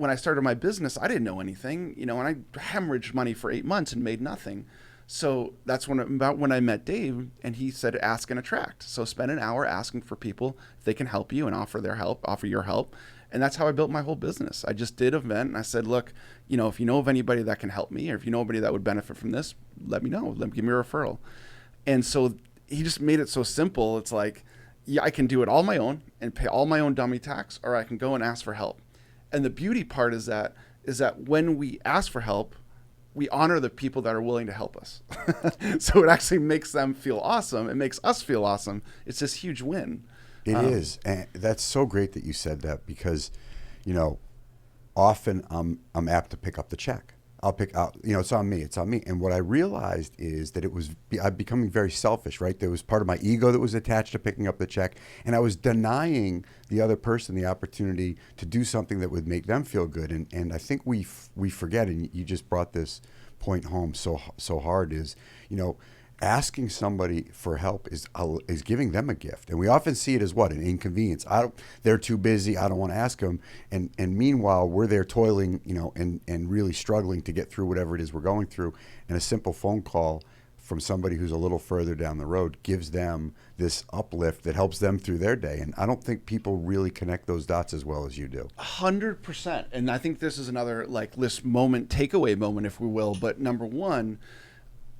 when I started my business, I didn't know anything, and I hemorrhaged money for 8 months and made nothing. So that's about when I met Dave, and he said, ask and attract. So spend an hour asking for people if they can help you and offer your help. And that's how I built my whole business. I just did an event and I said, look, if you know of anybody that can help me, or if you know anybody that would benefit from this, let me know. Give me a referral. And so he just made it so simple. It's like, yeah, I can do it all my own and pay all my own dummy tax, or I can go and ask for help. And the beauty part is that when we ask for help, we honor the people that are willing to help us. So it actually makes them feel awesome. It makes us feel awesome. It's this huge win. It is. And that's so great that you said that, because, often I'm apt to pick up the check. I'll pick out, it's on me. And what I realized is that I'm becoming very selfish, right? There was part of my ego that was attached to picking up the check, and I was denying the other person the opportunity to do something that would make them feel good. And I think we forget, and you just brought this point home so hard, is, asking somebody for help is giving them a gift. And we often see it as what? An inconvenience. They're too busy. I don't want to ask them. And meanwhile, we're there toiling, and really struggling to get through whatever it is we're going through. And a simple phone call from somebody who's a little further down the road gives them this uplift that helps them through their day. And I don't think people really connect those dots as well as you do. 100%. And I think this is another this takeaway moment, if we will. But number one,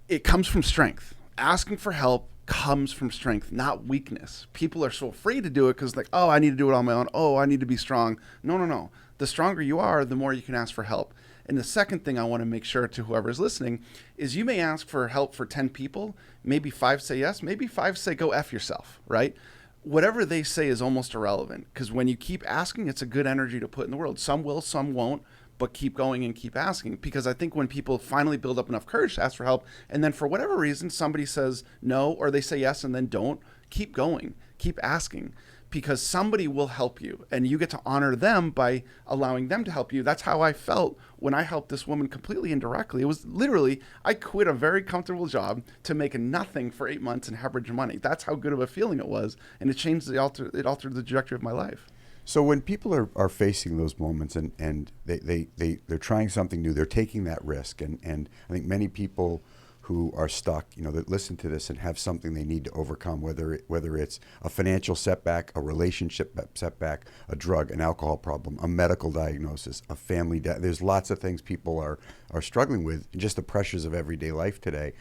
it comes from strength. Asking for help comes from strength, not weakness. People are so afraid to do it because oh, I need to do it on my own. Oh, I need to be strong. No. The stronger you are, the more you can ask for help. And the second thing I want to make sure to whoever's listening is you may ask for help for 10 people. Maybe 5 say yes. Maybe 5 say go F yourself, right? Whatever they say is almost irrelevant, because when you keep asking, it's a good energy to put in the world. Some will, some won't. But keep going and keep asking, because I think when people finally build up enough courage to ask for help, and then for whatever reason somebody says no or they say yes and then don't, keep going, keep asking, because somebody will help you and you get to honor them by allowing them to help you. That's how I felt when I helped this woman completely indirectly. It was literally, I quit a very comfortable job to make nothing for 8 months and hemorrhage money. That's how good of a feeling it was, and it changed it altered the trajectory of my life. So when people are facing those moments and they're trying something new, they're taking that risk. And I think many people who are stuck, that listen to this and have something they need to overcome, whether it's a financial setback, a relationship setback, a drug, an alcohol problem, a medical diagnosis, a family death. There's lots of things people are struggling with, just the pressures of everyday life today.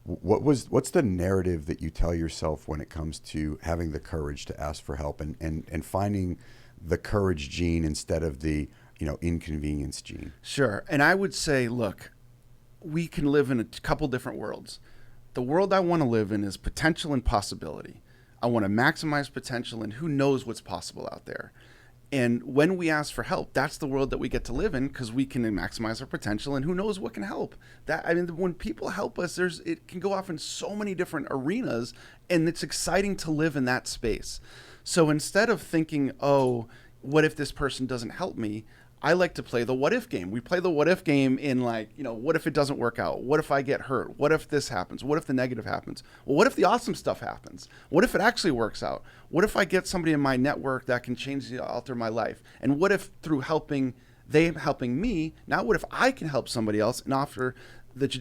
What's the narrative that you tell yourself when it comes to having the courage to ask for help and finding the courage gene instead of the inconvenience gene? Sure. And I would say, look, we can live in a couple different worlds. The world I want to live in is potential and possibility. I want to maximize potential, and who knows what's possible out there. And when we ask for help, that's the world that we get to live in, because we can maximize our potential, and who knows what can help. When people help us, it can go off in so many different arenas, and it's exciting to live in that space. So instead of thinking, oh, what if this person doesn't help me? I like to play the what if game. We play the what if game in what if it doesn't work out? What if I get hurt? What if this happens? What if the negative happens? Well, what if the awesome stuff happens? What if it actually works out? What if I get somebody in my network that can alter my life? And what if through they helping me, now what if I can help somebody else and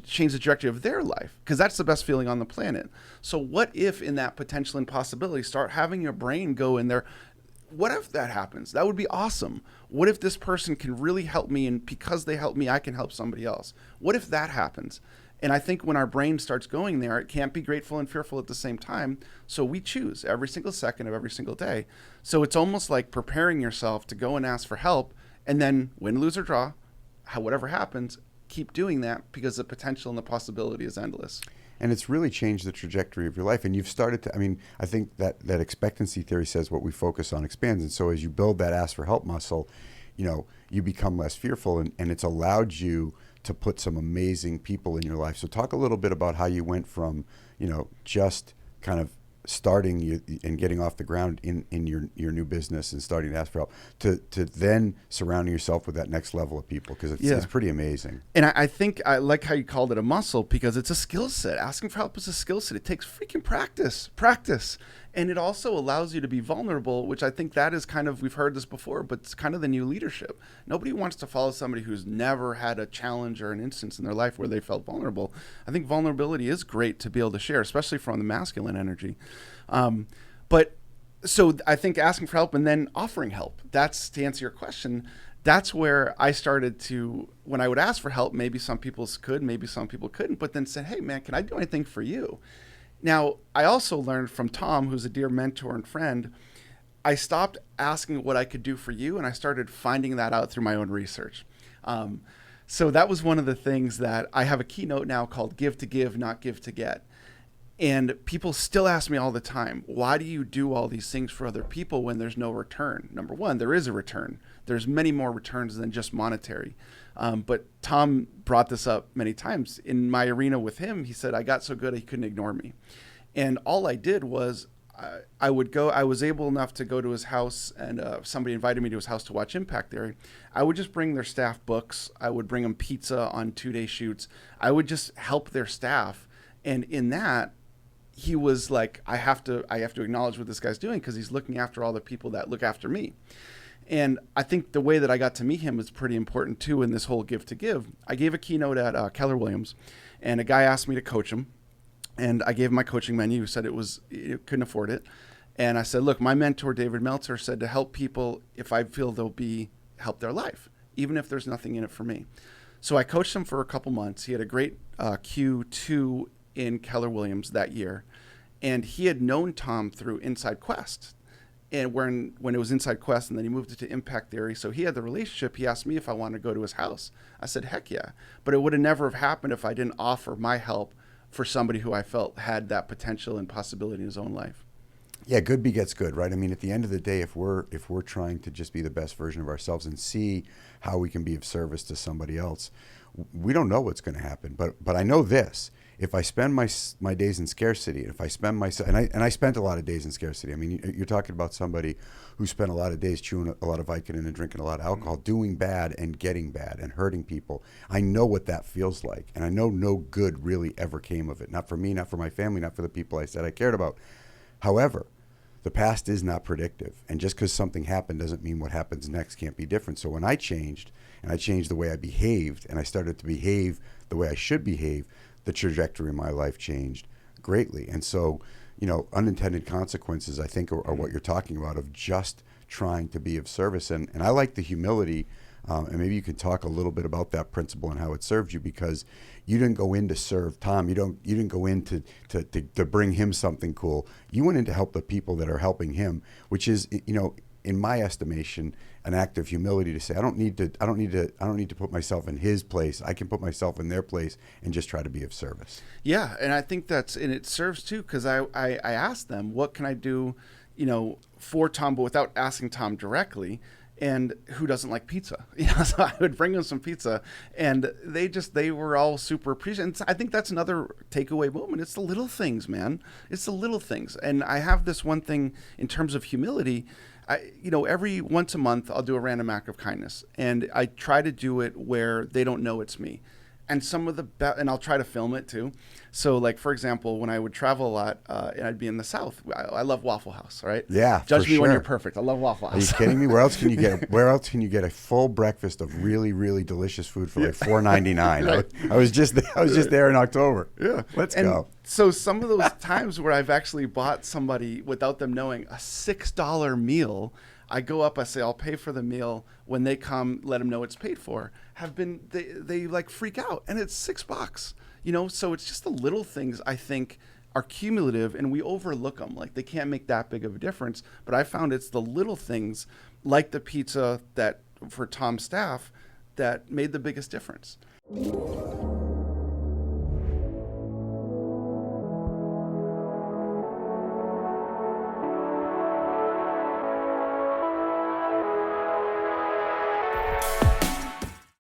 change the trajectory of their life? Because that's the best feeling on the planet. So what if in that potential and possibility, start having your brain go in there, what if that happens? That would be awesome. What if this person can really help me, and because they help me, I can help somebody else? What if that happens? And I think when our brain starts going there, it can't be grateful and fearful at the same time. So we choose every single second of every single day. So it's almost like preparing yourself to go and ask for help, and then win, lose, or draw, whatever happens, keep doing that, because the potential and the possibility is endless. And it's really changed the trajectory of your life. And you've started to, I think that expectancy theory says what we focus on expands. And so as you build that ask for help muscle, you become less fearful, and it's allowed you to put some amazing people in your life. So talk a little bit about how you went from, just kind of starting and getting off the ground in your new business and starting to ask for help to then surrounding yourself with that next level of people, because it's pretty amazing. And I think I like how you called it a muscle, because it's a skill set. Asking for help is a skill set. It takes freaking practice. And it also allows you to be vulnerable, which I think that is kind of, we've heard this before, but it's kind of the new leadership. Nobody wants to follow somebody who's never had a challenge or an instance in their life where they felt vulnerable. I think vulnerability is great to be able to share, especially from the masculine energy. But so I think asking for help and then offering help, that's, to answer your question, that's where I started to, when I would ask for help, maybe some people could, maybe some people couldn't, but then said, hey man, can I do anything for you? Now, I also learned from Tom, who's a dear mentor and friend, I stopped asking what I could do for you, and I started finding that out through my own research. So that was one of the things that I have a keynote now called Give to Give, Not Give to Get. And people still ask me all the time, why do you do all these things for other people when there's no return? Number one, there is a return. There's many more returns than just monetary. But Tom brought this up many times. In my arena with him, he said, I got so good he couldn't ignore me. And all I did was I was able enough to go to his house, and somebody invited me to his house to watch Impact Theory. I would just bring their staff books. I would bring them pizza on 2-day shoots. I would just help their staff. And in that, he was like, I have to acknowledge what this guy's doing because he's looking after all the people that look after me. And I think the way that I got to meet him is pretty important too in this whole give to give. I gave a keynote at Keller Williams, and a guy asked me to coach him. And I gave him my coaching menu, said it couldn't afford it. And I said, look, my mentor, David Meltzer, said to help people if I feel help their life, even if there's nothing in it for me. So I coached him for a couple months. He had a great Q2 in Keller Williams that year. And he had known Tom through Inside Quest. And when it was Inside Quest, and then he moved it to Impact Theory. So he had the relationship. He asked me if I wanted to go to his house. I said, heck yeah. But it would have never have happened if I didn't offer my help for somebody who I felt had that potential and possibility in his own life. Yeah, good begets good, right? I mean, at the end of the day, if we're trying to just be the best version of ourselves and see how we can be of service to somebody else, we don't know what's going to happen. But I know this: if I spend my days in scarcity, if I spend and I spent a lot of days in scarcity. I mean, you're talking about somebody who spent a lot of days chewing a lot of Vicodin and drinking a lot of alcohol, doing bad and getting bad and hurting people. I know what that feels like, and I know no good really ever came of it. Not for me, not for my family, not for the people I said I cared about. However, the past is not predictive, and just because something happened doesn't mean what happens next can't be different. So when I changed, and I changed the way I behaved, and I started to behave the way I should behave, the trajectory of my life changed greatly. And so, unintended consequences, I think, are what you're talking about, of just trying to be of service. And I like the humility, and maybe you could talk a little bit about that principle and how it served you, because you didn't go in to serve Tom. You didn't go in to bring him something cool. You went in to help the people that are helping him, which is, in my estimation, an act of humility to say, I don't need to put myself in his place. I can put myself in their place and just try to be of service. Yeah, and I think and it serves too, because I asked them, what can I do, for Tom, but without asking Tom directly. And who doesn't like pizza? So I would bring them some pizza, and they were all super appreciative. And I think that's another takeaway moment. It's the little things, man. It's the little things. And I have this one thing in terms of humility. Every once a month I'll do a random act of kindness, and I try to do it where they don't know it's me. And some of the and I'll try to film it too. So, like, for example, when I would travel a lot, and I'd be in the South, I love Waffle House, right? Yeah, Judge for me when sure. you're perfect. I love Waffle House. Are you kidding me? Where else can you get a full breakfast of really, really delicious food for like $4.99? Right. I was just there in October. Yeah, let's go. So some of those times where I've actually bought somebody without them knowing a $6 meal, I go up, I say, I'll pay for the meal. When they come, let them know it's paid for. They like freak out, and it's $6. So it's just the little things I think are cumulative, and we overlook them. Like, they can't make that big of a difference. But I found it's the little things, like the pizza that for Tom's staff, that made the biggest difference.